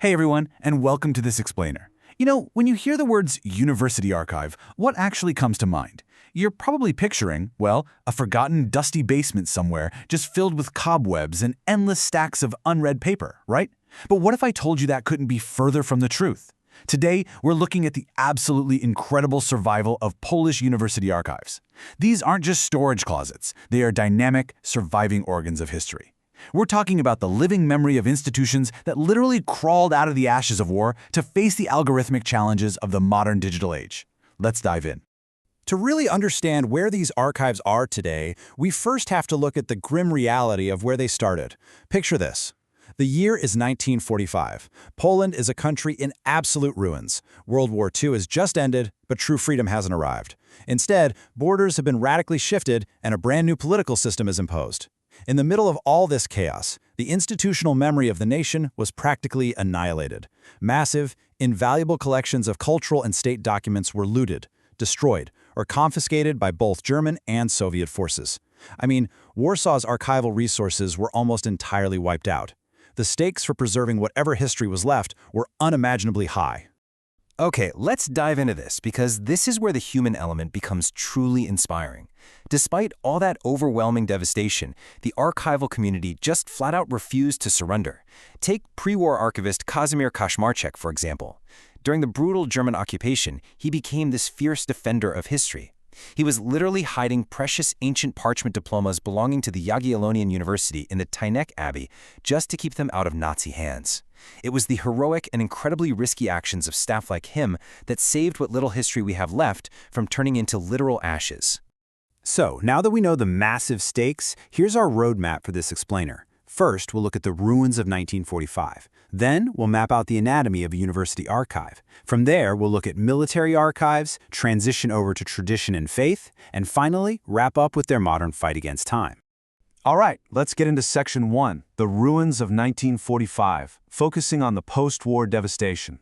Hey everyone, and welcome to this explainer. When you hear the words university archive, what actually comes to mind? You're probably picturing, well, a forgotten dusty basement somewhere just filled with cobwebs and endless stacks of unread paper, right? But what if I told you that couldn't be further from the truth? Today, we're looking at the absolutely incredible survival of Polish university archives. These aren't just storage closets, they are dynamic, surviving organs of history. We're talking about the living memory of institutions that literally crawled out of the ashes of war to face the algorithmic challenges of the modern digital age. Let's dive in. To really understand where these archives are today, we first have to look at the grim reality of where they started. Picture this. The year is 1945. Poland is a country in absolute ruins. World War II has just ended, but true freedom hasn't arrived. Instead, borders have been radically shifted and a brand new political system is imposed. In the middle of all this chaos, the institutional memory of the nation was practically annihilated. Massive, invaluable collections of cultural and state documents were looted, destroyed, or confiscated by both German and Soviet forces. Warsaw's archival resources were almost entirely wiped out. The stakes for preserving whatever history was left were unimaginably high. Okay, let's dive into this because this is where the human element becomes truly inspiring. Despite all that overwhelming devastation, the archival community just flat out refused to surrender. Take pre-war archivist Kazimierz Kaczmarczyk, for example. During the brutal German occupation, he became this fierce defender of history. He was literally hiding precious ancient parchment diplomas belonging to the Jagiellonian University in the Tynek Abbey just to keep them out of Nazi hands. It was the heroic and incredibly risky actions of staff like him that saved what little history we have left from turning into literal ashes. So, now that we know the massive stakes, here's our roadmap for this explainer. First, we'll look at the ruins of 1945. Then, we'll map out the anatomy of a university archive. From there, we'll look at military archives, transition over to tradition and faith, and finally, wrap up with their modern fight against time. All right, let's get into Section 1, the ruins of 1945, focusing on the post-war devastation.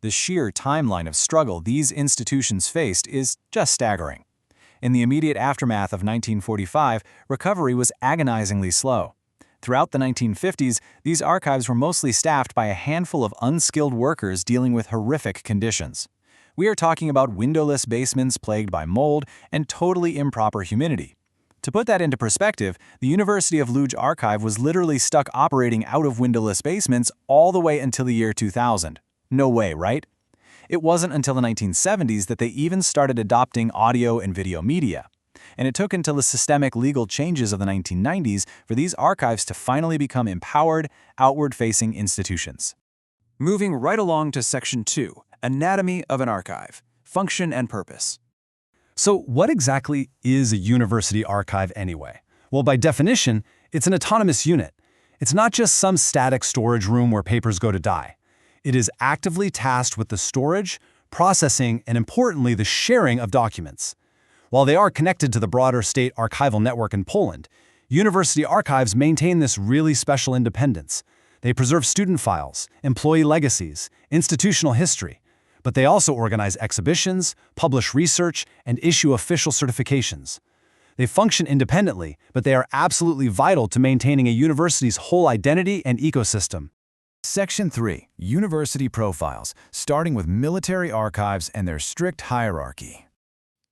The sheer timeline of struggle these institutions faced is just staggering. In the immediate aftermath of 1945, recovery was agonizingly slow. Throughout the 1950s, these archives were mostly staffed by a handful of unskilled workers dealing with horrific conditions. We are talking about windowless basements plagued by mold and totally improper humidity. To put that into perspective, the University of Łódź archive was literally stuck operating out of windowless basements all the way until the year 2000. No way, right? It wasn't until the 1970s that they even started adopting audio and video media. And it took until the systemic legal changes of the 1990s for these archives to finally become empowered, outward-facing institutions. Moving right along to Section 2, Anatomy of an Archive, Function and Purpose. So what exactly is a university archive anyway? Well, by definition, it's an autonomous unit. It's not just some static storage room where papers go to die. It is actively tasked with the storage, processing, and importantly, the sharing of documents. While they are connected to the broader state archival network in Poland, university archives maintain this really special independence. They preserve student files, employee legacies, institutional history, but they also organize exhibitions, publish research, and issue official certifications. They function independently, but they are absolutely vital to maintaining a university's whole identity and ecosystem. Section 3, University Profiles, starting with military archives and their strict hierarchy.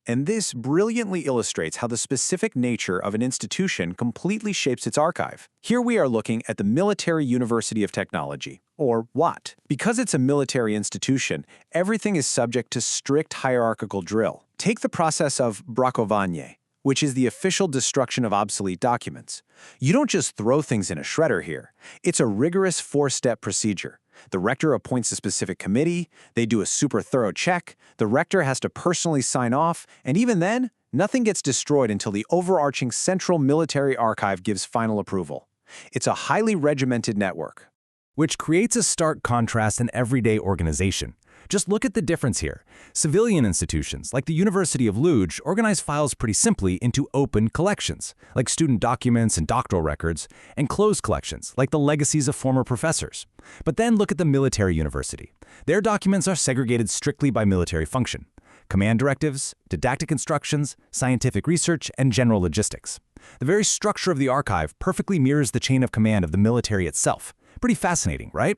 And this brilliantly illustrates how the specific nature of an institution completely shapes its archive. Here we are looking at the Military University of Technology, or WAT. Because it's a military institution, everything is subject to strict hierarchical drill. Take the process of opracowanie, which is the official destruction of obsolete documents. You don't just throw things in a shredder here. It's a rigorous 4-step procedure. The rector appoints a specific committee, they do a super thorough check, the rector has to personally sign off, and even then, nothing gets destroyed until the overarching Central Military Archive gives final approval. It's a highly regimented network. Which creates a stark contrast in everyday organization. Just look at the difference here. Civilian institutions, like the University of Łódź, organize files pretty simply into open collections, like student documents and doctoral records, and closed collections, like the legacies of former professors. But then look at the military university. Their documents are segregated strictly by military function. Command directives, didactic instructions, scientific research, and general logistics. The very structure of the archive perfectly mirrors the chain of command of the military itself. Pretty fascinating, right?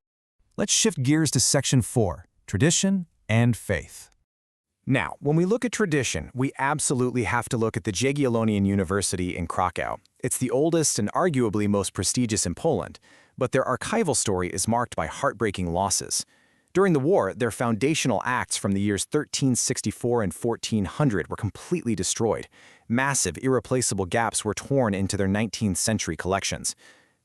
Let's shift gears to Section 4, Tradition and Faith. Now, when we look at tradition, we absolutely have to look at the Jagiellonian University in Krakow. It's the oldest and arguably most prestigious in Poland, but their archival story is marked by heartbreaking losses. During the war, their foundational acts from the years 1364 and 1400 were completely destroyed. Massive, irreplaceable gaps were torn into their 19th century collections.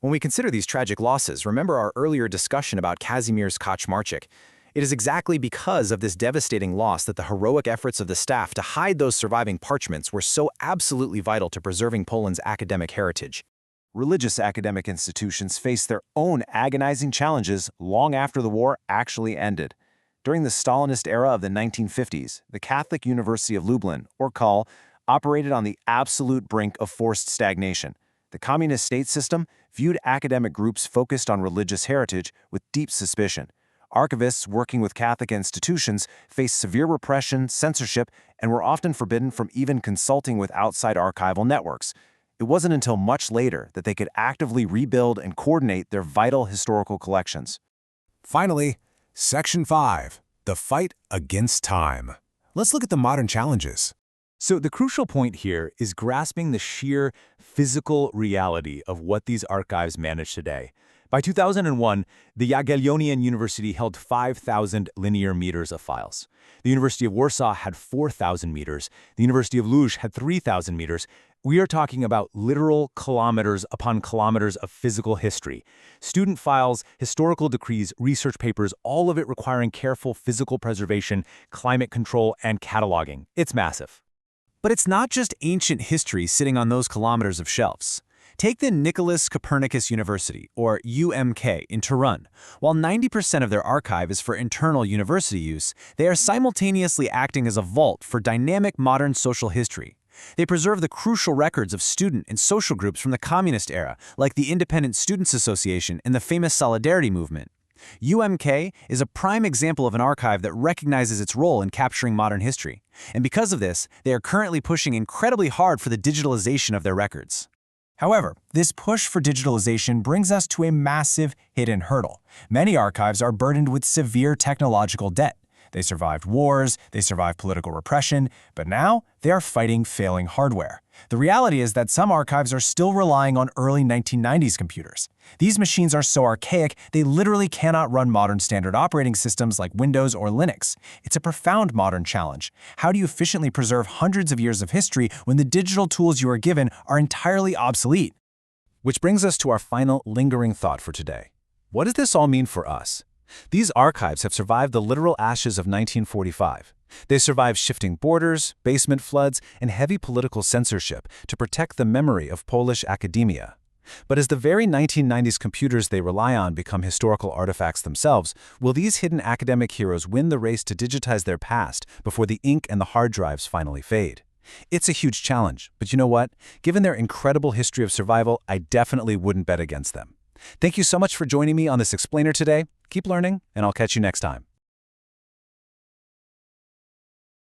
When we consider these tragic losses, remember our earlier discussion about Kazimierz Kaczmarczyk. It is exactly because of this devastating loss that the heroic efforts of the staff to hide those surviving parchments were so absolutely vital to preserving Poland's academic heritage. Religious academic institutions faced their own agonizing challenges long after the war actually ended. During the Stalinist era of the 1950s, the Catholic University of Lublin, or KUL, operated on the absolute brink of forced stagnation. The communist state system viewed academic groups focused on religious heritage with deep suspicion. Archivists working with Catholic institutions faced severe repression, censorship, and were often forbidden from even consulting with outside archival networks. It wasn't until much later that they could actively rebuild and coordinate their vital historical collections. Finally, Section 5, The Fight Against Time. Let's look at the modern challenges. So the crucial point here is grasping the sheer physical reality of what these archives manage today. By 2001, the Jagiellonian University held 5,000 linear meters of files. The University of Warsaw had 4,000 meters. The University of Lodz had 3,000 meters. We are talking about literal kilometers upon kilometers of physical history. Student files, historical decrees, research papers, all of it requiring careful physical preservation, climate control, and cataloging. It's massive. But it's not just ancient history sitting on those kilometers of shelves. Take the Nicholas Copernicus University, or UMK, in Turin. While 90% of their archive is for internal university use, they are simultaneously acting as a vault for dynamic modern social history. They preserve the crucial records of student and social groups from the communist era, like the Independent Students Association and the famous Solidarity movement. UMK is a prime example of an archive that recognizes its role in capturing modern history. And because of this, they are currently pushing incredibly hard for the digitalization of their records. However, this push for digitalization brings us to a massive hidden hurdle. Many archives are burdened with severe technological debt. They survived wars, they survived political repression, but now they are fighting failing hardware. The reality is that some archives are still relying on early 1990s computers. These machines are so archaic, they literally cannot run modern standard operating systems like Windows or Linux. It's a profound modern challenge. How do you efficiently preserve hundreds of years of history when the digital tools you are given are entirely obsolete? Which brings us to our final lingering thought for today. What does this all mean for us? These archives have survived the literal ashes of 1945. They survived shifting borders, basement floods, and heavy political censorship to protect the memory of Polish academia. But as the very 1990s computers they rely on become historical artifacts themselves, will these hidden academic heroes win the race to digitize their past before the ink and the hard drives finally fade? It's a huge challenge, but you know what? Given their incredible history of survival, I definitely wouldn't bet against them. Thank you so much for joining me on this explainer today. Keep learning, and I'll catch you next time.